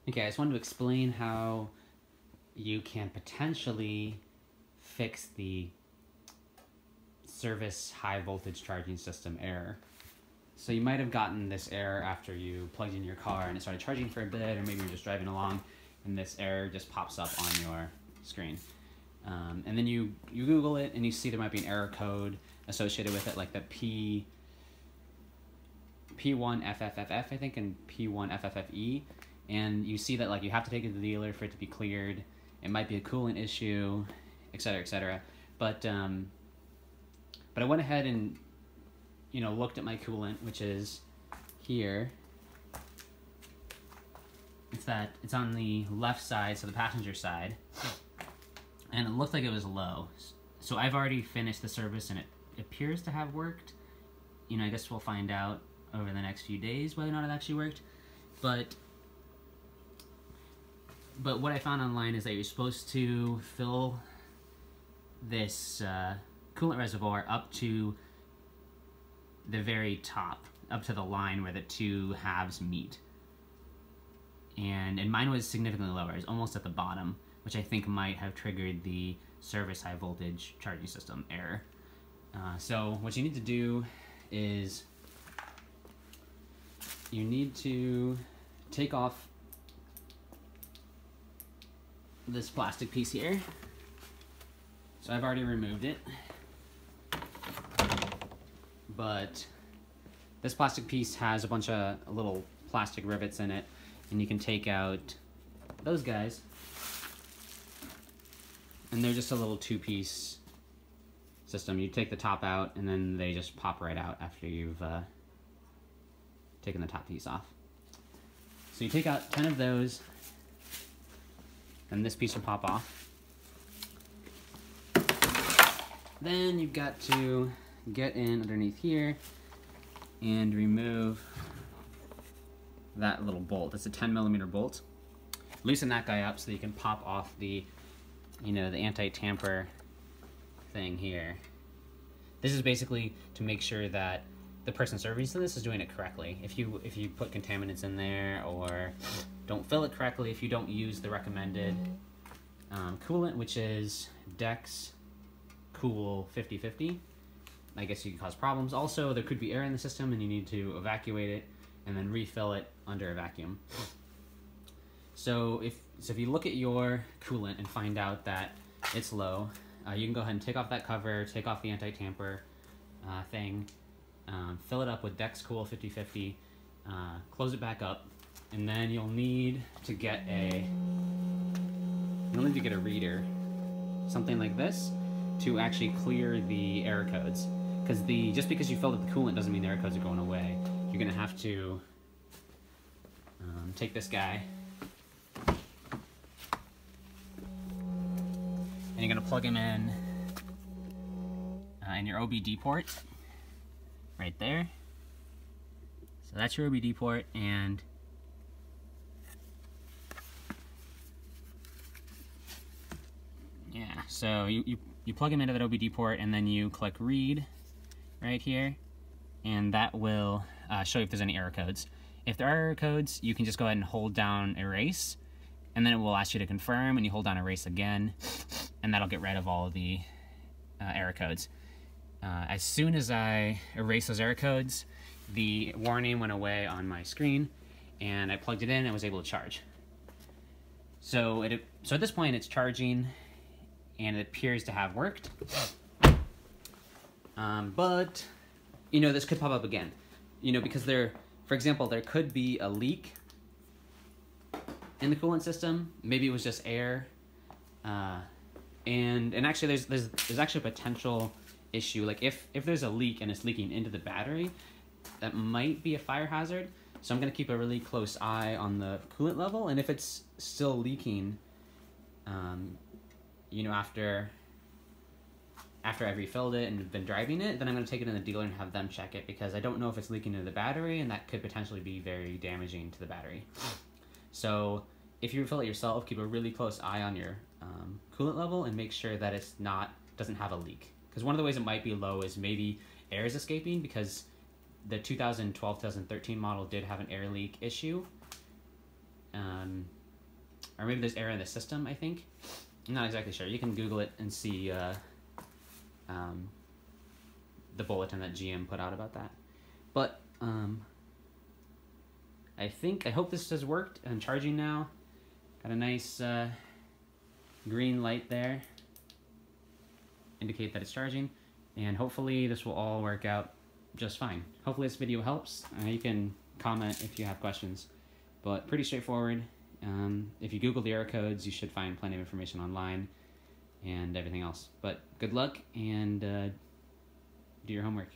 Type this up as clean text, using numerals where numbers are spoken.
Okay, I just wanted to explain how you can potentially fix the service high voltage charging system error. So you might have gotten this error after you plugged in your car and it started charging for a bit, or maybe you're just driving along and this error just pops up on your screen. And then you Google it and you see there might be an error code associated with it, like the P1FFFF, I think, and P1FFFE. And you see that like you have to take it to the dealer for it to be cleared. It might be a coolant issue, etc., etc. But I went ahead and looked at my coolant, which is here. It's on the left side, so the passenger side, and it looked like it was low. So I've already finished the service, and it appears to have worked. I guess we'll find out over the next few days whether or not it actually worked. But what I found online is that you're supposed to fill this coolant reservoir up to the very top, up to the line where the two halves meet. And mine was significantly lower. It was almost at the bottom, which I think might have triggered the service high voltage charging system error. So what you need to do is you need to take off this plastic piece here. So I've already removed it, but this plastic piece has a bunch of little plastic rivets in it, and you can take out those guys, and they're just a little two-piece system. You take the top out and then they just pop right out after you've taken the top piece off. So you take out 10 of those, and this piece will pop off. Then you've got to get in underneath here and remove that little bolt. It's a 10mm bolt. Loosen that guy up so that you can pop off the, the anti-tamper thing here. This is basically to make sure that the person servicing this is doing it correctly. If you put contaminants in there or don't fill it correctly, if you don't use the recommended coolant, which is Dex Cool 50/50, I guess you can cause problems. Also, there could be air in the system and you need to evacuate it and then refill it under a vacuum. So if you look at your coolant and find out that it's low, you can go ahead and take off that cover, take off the anti-tamper thing, fill it up with Dex Cool 50/50, close it back up, and then you'll need to get a reader, something like this, to actually clear the error codes. Because just because you filled up the coolant doesn't mean the error codes are going away. You're gonna have to take this guy, and you're gonna plug him in your OBD port right there. So that's your OBD port, and yeah, so you plug him into that OBD port, and then you click read right here, and that will show you if there's any error codes. If there are error codes, you can just go ahead and hold down erase, and then it will ask you to confirm, and you hold down erase again, and that'll get rid of all of the error codes. As soon as I erased those error codes, the warning went away on my screen, and I plugged it in and was able to charge. So at this point it's charging, and it appears to have worked. But this could pop up again, because for example, there could be a leak in the coolant system. Maybe it was just air, and actually there's actually a potential issue. Like if there's a leak and it's leaking into the battery, that might be a fire hazard. So I'm gonna keep a really close eye on the coolant level, and if it's still leaking, after I've refilled it and been driving it, then I'm going to take it to the dealer and have them check it, because I don't know if it's leaking into the battery, and that could potentially be very damaging to the battery. So if you refill it yourself, keep a really close eye on your coolant level and make sure that it's doesn't have a leak. Because one of the ways it might be low is maybe air is escaping, because the 2012-2013 model did have an air leak issue. or maybe there's error in the system, I think. I'm not exactly sure. You can Google it and see the bulletin that GM put out about that. But I hope this has worked. I'm charging now. Got a nice green light there, indicate that it's charging, and hopefully this will all work out just fine. Hopefully this video helps. You can comment if you have questions, but pretty straightforward. If you Google the error codes, you should find plenty of information online and everything else. But good luck, and do your homework.